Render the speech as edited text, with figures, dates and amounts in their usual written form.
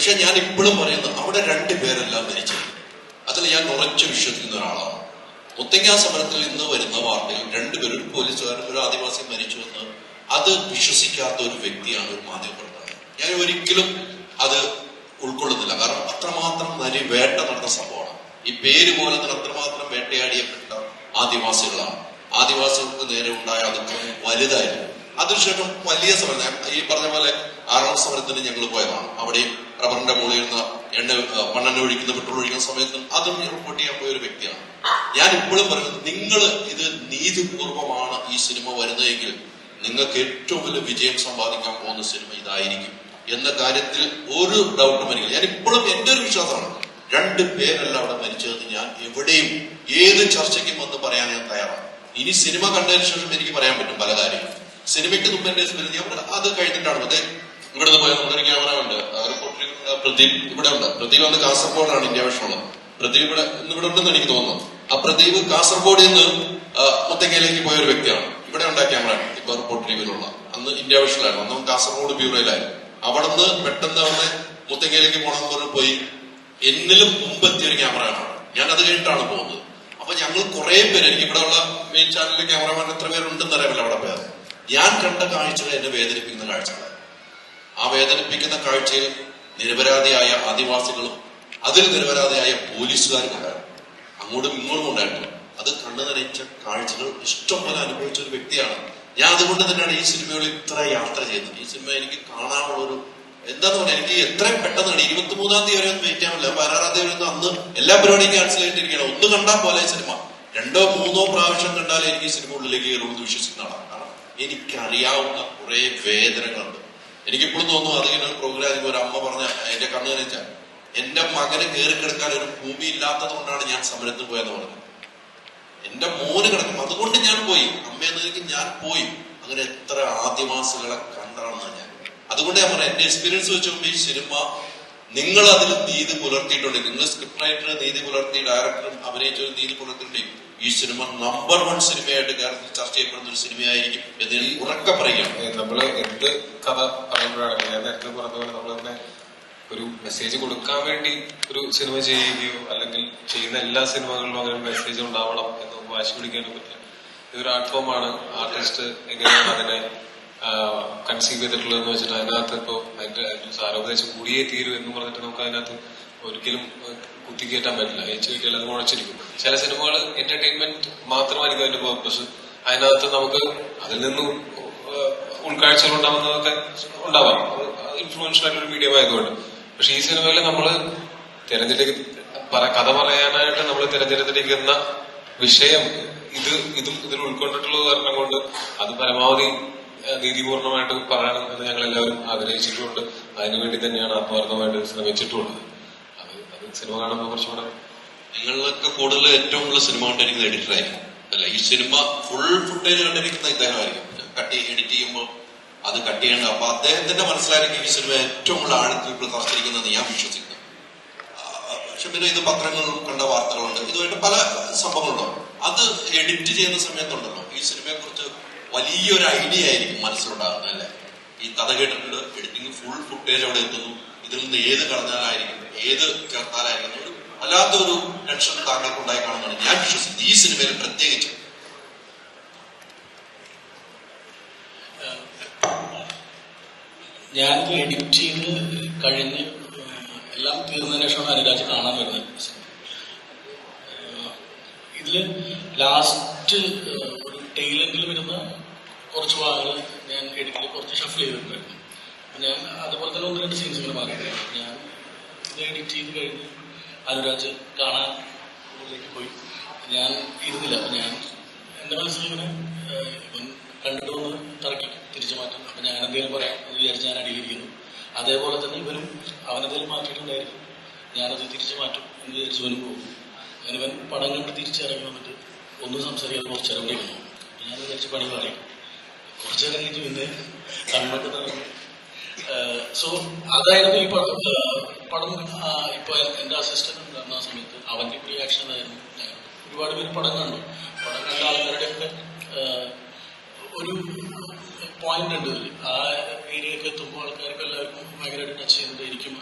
പക്ഷെ ഞാൻ ഇപ്പോഴും പറയുന്നത് അവിടെ രണ്ടുപേരെല്ലാം മരിച്ചു. അതിൽ ഞാൻ ഉറച്ചു വിശ്വസിക്കുന്ന ഒരാളാണ്. മുത്തങ്ങ സമരത്തിൽ ഇന്ന് വരുന്ന വാർത്തയിൽ രണ്ടുപേരും, ഒരു പോലീസുകാരൻ ഒരു ആദിവാസി മരിച്ചു എന്ന് അത് വിശ്വസിക്കാത്ത ഒരു വ്യക്തിയാണ് ഒരു മാധ്യമപ്രവർത്തകൻ. ഞാൻ ഒരിക്കലും അത് ഉൾക്കൊള്ളുന്നില്ല. കാരണം അത്രമാത്രം വേട്ട നടന്ന സംഭവമാണ്. ഈ പേര് പോലെ തന്നെ അത്രമാത്രം വേട്ടയാടിയപ്പെട്ട ആദിവാസികളാണ്. ആദിവാസികൾക്ക് നേരെ ഉണ്ടായ അതിക്രമം വലുതായിരുന്നു. അതിനുശേഷം വലിയ സമരം, ഈ പറഞ്ഞ പോലെ 6ാം സമരത്തിന് ഞങ്ങൾ പോയതാണ്. അവിടെയും റബ്ബറിന്റെ മുകളിൽ നിന്ന് മണ്ണെണ്ണ ഒഴിക്കുന്ന, പെട്രോൾ ഒഴിക്കുന്ന സമയത്ത് അതും റിപ്പോർട്ട് ചെയ്യാൻ പോയ ഒരു വ്യക്തിയാണ്. ഞാൻ ഇപ്പോഴും പറയുന്നത്, നിങ്ങൾ ഇത് നീതിപൂർവമാണ് ഈ സിനിമ വരുന്നതെങ്കിൽ നിങ്ങൾക്ക് ഏറ്റവും വലിയ വിജയം സമ്പാദിക്കാൻ പോകുന്ന സിനിമ ഇതായിരിക്കും എന്ന കാര്യത്തിൽ ഒരു ഡൗട്ടും എനിക്ക്. ഞാൻ ഇപ്പോഴും എന്റെ ഒരു വിശ്വാസമാണ്, 2 പേരല്ല അവിടെ മരിച്ചതെന്ന് ഞാൻ എവിടെയും ഏത് ചർച്ചയ്ക്കും വന്ന് പറയാൻ ഞാൻ തയ്യാറാണ്. ഇനി സിനിമ കണ്ടതിന് ശേഷം എനിക്ക് പറയാൻ പറ്റും പല കാര്യങ്ങളും. സിനിമയ്ക്ക് മുമ്പ് എന്റെ ഞാൻ അത് കഴിഞ്ഞിട്ടാണ്. അതെ, ഇവിടുന്ന് പോയ നമ്മുടെ ഒരു ക്യാമറ ഉണ്ട്, റിപ്പോർട്ടർ പ്രദീപ് ഇവിടെ ഉണ്ട്. പ്രദീപ് വന്ന് കാസർഗോഡാണ് ഇന്ത്യ വിഷമുള്ളത്. പ്രദീപ് ഇവിടെ ഉണ്ടെന്ന് എനിക്ക് തോന്നുന്നു. ആ പ്രദീപ് കാസർഗോഡിൽ നിന്ന് മുത്തങ്ങയിലേക്ക് പോയ ഒരു വ്യക്തിയാണ്. ഇവിടെ ഉണ്ടായ ക്യാമറ ഇപ്പൊ റിപ്പോർട്ടർ ഇവരുള്ള അന്ന് ഇന്ത്യ വിഷനിലായിരുന്നു. അന്ന് കാസർഗോഡ് ബ്യൂറോയിലായിരുന്നു. അവിടെ നിന്ന് പെട്ടെന്ന് അവിടെ മുത്തങ്ങയിലേക്ക് പോകണമെന്ന് പറഞ്ഞ് പോയി. എന്നിലും മുമ്പെത്തിയ ഒരു ക്യാമറ ആണ്. ഞാൻ അത് കഴിഞ്ഞിട്ടാണ് പോകുന്നത്. അപ്പൊ ഞങ്ങൾ കുറെ പേര്, എനിക്ക് ഇവിടെ ഉള്ള മെയിൻ ചാനലിലെ ക്യാമറമാൻ എത്ര പേരുണ്ടെന്ന് അറിയാമല്ലോ അവിടെ പോയത്. ഞാൻ കണ്ട കാഴ്ചകൾ എന്നെ വേദനിപ്പിക്കുന്ന കാഴ്ചകളാണ്. ആ വേദനിപ്പിക്കുന്ന കാഴ്ചയിൽ നിരപരാധിയായ ആദിവാസികളും അതിൽ നിരപരാധിയായ പോലീസുകാരും ഉണ്ടായിരുന്നു. അങ്ങോട്ടും ഇങ്ങോട്ടും ഉണ്ടായിരുന്നു. അത് കണ്ണു നനയിച്ച കാഴ്ചകൾ ഇഷ്ടം പോലെ അനുഭവിച്ച ഒരു വ്യക്തിയാണ് ഞാൻ. അതുകൊണ്ട് തന്നെയാണ് ഈ സിനിമകളിൽ ഇത്ര യാത്ര ചെയ്യുന്നത്. ഈ സിനിമ എനിക്ക് കാണാനുള്ള ഒരു എന്താന്ന് പറഞ്ഞാൽ, എനിക്ക് എത്രയും പെട്ടെന്നാണ് 23-ാം തീയതി വരെ ഒന്നും വെയിറ്റ് ചെയ്യാൻ. 16-ാം തീയതി വരെ അന്ന് എല്ലാ പരിപാടിയും ക്യാൻസൽ ചെയ്തിട്ടിരിക്കുകയാണ്. ഒന്ന് കണ്ടാൽ പോലെ സിനിമ 2-ഓ 3-ഓ പ്രാവശ്യം കണ്ടാലേ എനിക്ക് ഈ സിനിമ ഉള്ളിലേക്ക് കയറുമെന്ന് വിശ്വസിക്കുന്നതാണ്. കാരണം എനിക്കറിയാവുന്ന കുറെ വേദനകളുണ്ട്. എനിക്കിപ്പോഴും തോന്നുന്നു, അതിങ്ങനെ ഒരു പ്രോഗ്രാം ഒരു അമ്മ പറഞ്ഞ എന്റെ കണ്ണു നനച്ച, എന്റെ മകന് കയറിക്കിടക്കാൻ ഒരു ഭൂമി ഇല്ലാത്തത് കൊണ്ടാണ് ഞാൻ സമരത്തിന് പോയെന്ന് പറഞ്ഞത്. എന്റെ മോന് കിടക്കും, അതുകൊണ്ട് ഞാൻ പോയി. അമ്മയെന്നതിലേക്ക് ഞാൻ പോയി. അങ്ങനെ എത്ര ആദിവാസികളെ കണ്ടാണെന്ന് ഞാൻ. അതുകൊണ്ട് ഞാൻ പറഞ്ഞ, എന്റെ എക്സ്പീരിയൻസ് വെച്ച് നോക്കുമ്പോൾ ഈ സിനിമ നിങ്ങൾ അതിൽ നീതി പുലർത്തിയിട്ടുണ്ട്. നിങ്ങൾ സ്ക്രിപ്റ്റ് റൈറ്റർ നീതി പുലർത്തി, ഡയറക്ടറും അഭിനയിച്ചവരും നീതി പുലർത്തിയിട്ടുണ്ട്. ഈ സിനിമ നമ്പർ 1 സിനിമയായിട്ട് കേരളത്തിൽ ചർച്ച ചെയ്യപ്പെടുന്ന ഒരു സിനിമയായിരിക്കും എന്ന് ഉറക്കെ പറയുകയാണ്. നമ്മള് എന്ത് കഥ പറയുമ്പോഴാണ്, ഞാൻ നേരത്തെ പറഞ്ഞ പോലെ നമ്മൾ തന്നെ ഒരു മെസ്സേജ് കൊടുക്കാൻ വേണ്ടി ഒരു സിനിമ ചെയ്യുകയോ അല്ലെങ്കിൽ ചെയ്യുന്ന എല്ലാ സിനിമകളിലും അങ്ങനെ മെസ്സേജ് ഉണ്ടാവണം എന്ന് വാശി പിടിക്കാനും പറ്റില്ല. ഇതൊരു ആർട്ട് ഫോമാണ്. ആർട്ടിസ്റ്റ് എങ്ങനെയാണ് അതിനെ കൺസീവ് ചെയ്തിട്ടുള്ളതെന്ന് വെച്ചിട്ട് അതിനകത്ത് ഇപ്പോൾ അതിന്റെ സാരോപദേശം കൂടിയേ തീരൂ എന്ന് പറഞ്ഞിട്ട് നമുക്ക് അതിനകത്ത് ഒരിക്കലും കുത്തിക്കയറ്റാൻ പറ്റില്ല. ഏച്ചു കിട്ടിയാൽ അത് മുഴച്ചിരിക്കും. ചില സിനിമകൾ എന്റർടൈൻമെന്റ് മാത്രമായിരിക്കും അതിന്റെ പേർപ്പസ്. അതിനകത്ത് നമുക്ക് അതിൽ നിന്നും ഉൾക്കാഴ്ചകൾ ഉണ്ടാവുന്നതൊക്കെ ഉണ്ടാവാം, ഇൻഫ്ലുവൻഷ്യൽ ആയിട്ടൊരു മീഡിയം ആയതുകൊണ്ട്. പക്ഷെ ഈ സിനിമയിൽ നമ്മൾ കഥ പറയാനായിട്ട് നമ്മൾ തിരഞ്ഞെടുത്തിരിക്കുന്ന വിഷയം ഇതിൽ ഉൾക്കൊണ്ടിട്ടുള്ളത് കാരണം കൊണ്ട് അത് പരമാവധി നീതിപൂർണമായിട്ട് പറയണം എന്ന് ഞങ്ങൾ എല്ലാവരും ആഗ്രഹിച്ചിട്ടുണ്ട്. അതിനുവേണ്ടി തന്നെയാണ് ആത്മാർത്ഥമായിട്ട് ശ്രമിച്ചിട്ടുള്ളത്. അത് സിനിമ കാണുമ്പോൾ കുറച്ചുകൂടെ നിങ്ങളിലൊക്കെ കൂടുതൽ ഏറ്റവും കൂടുതൽ സിനിമ കണ്ടിരിക്കുന്ന എഡിറ്ററായിരിക്കും അല്ല. ഈ സിനിമ ഫുൾ ഫുട്ടേജ് കണ്ടിരിക്കുന്ന ഇദ്ദേഹമായിരിക്കും. എഡിറ്റ് ചെയ്യുമ്പോൾ അത് കട്ട് ചെയ്യേണ്ടത്. അപ്പൊ അദ്ദേഹത്തിന്റെ മനസ്സിലായിരിക്കും ഈ സിനിമ ഏറ്റവും കൂടുതൽ ആഴത്തിൽ പ്രദർശിച്ചിരിക്കുന്നത് ഞാൻ വിശ്വസിക്കുന്നു. പക്ഷെ പിന്നെ ഇത് പത്രങ്ങളിലും കണ്ട വാർത്തകളുണ്ട്, ഇതുമായിട്ട് പല സംഭവങ്ങളുണ്ടോ. അത് എഡിറ്റ് ചെയ്യുന്ന സമയത്തുണ്ടല്ലോ, ഈ സിനിമയെ കുറിച്ച് വലിയൊരു ഐഡിയ ആയിരിക്കും മനസ്സിലുണ്ടാകുന്നത് അല്ലെ. ഈ കഥ കേട്ടിട്ടുണ്ട്, എഡിറ്റിംഗ് ഫുൾ ഫുട്ടേജ് അവിടെ എത്തുന്നു, ഇതിൽ നിന്ന് ഏത് കളഞ്ഞാലായിരിക്കും ഏത് ചേർത്താലായിരിക്കും ഒരു വല്ലാത്തൊരു ടെൻഷൻ താങ്കൾക്ക് ഉണ്ടായി കാണുന്നതാണ് ഞാൻ വിശ്വസിക്കുന്നത്. ഈ സിനിമയിൽ പ്രത്യേകിച്ച് ഞാൻ എഡിറ്റ് ചെയ്ത് കഴിഞ്ഞ് എല്ലാം തീർന്നതിന് ശേഷമാണ് അനുരാജ് കാണാൻ വരുന്നത്. ഇതില് ലാസ്റ്റ് ഒരു ടെയിലെൻഡിൽ വരുന്ന കുറച്ച് ഭാഗങ്ങൾ ഞാൻ എഡിറ്റിൽ കുറച്ച് ഷഫിൾ ചെയ്തിട്ടുണ്ടായിരുന്നു. ഞാൻ അതുപോലെ തന്നെ 1-2 സീൻസ് ഇങ്ങനെ മാറിയിട്ടുണ്ട്. ഞാൻ ഇത് എഡിറ്റ് ചെയ്ത് കഴിഞ്ഞ് അനുരാജ് കാണാൻ ഉള്ളിലേക്ക് പോയി. ഞാൻ ഇരുന്നില്ല. അപ്പൊ ഞാൻ എന്റെ മനസ്സിലിങ്ങനെ ഇവൻ കണ്ടിട്ട് ഒന്ന് തറക്കി തിരിച്ചു മാറ്റും. അപ്പൊ ഞാൻ എന്തെങ്കിലും പറയാം എന്ന് വിചാരിച്ച് ഞാൻ അടിയിരിക്കുന്നു. അതേപോലെ തന്നെ ഇവനും അവനെന്തെങ്കിലും മാറ്റിയിട്ടുണ്ടായിരിക്കും, ഞാനത് തിരിച്ചു മാറ്റും എന്ന് വിചാരിച്ച് ഇവനും പോകും. അങ്ങനെ ഇവൻ പടം കണ്ട് തിരിച്ചിറങ്ങി വന്നിട്ട് ഒന്നും സംസാരിക്കാതെ കുറച്ചേരം കൂടെ ഇരുന്നു. ഞാൻ വിചാരിച്ച് പണി പറയും. കുറച്ചേരം കഴിഞ്ഞ് പിന്നെ കണ്ണൊക്കെ നടന്നു. സോ അതായിരുന്നു ഈ പടം. ഇപ്പൊ എന്റെ അസിസ്റ്റന്റ് ഉണ്ടായിരുന്ന ആ സമയത്ത് അവന്റെ റിയാക്ഷൻ ആയിരുന്നു. ഒരുപാട് പേര് പടം കണ്ടു. പടം കണ്ട ആൾക്കാരുടെയൊക്കെ ഒരു പോയിന്റ് ഉണ്ട്. ആ ഏരിയയൊക്കെ എത്തുമ്പോൾ ആൾക്കാർക്ക് എല്ലാവർക്കും ഭയങ്കരമായിട്ട് ടച്ച് ചെയ്യുന്നുണ്ടായിരിക്കും.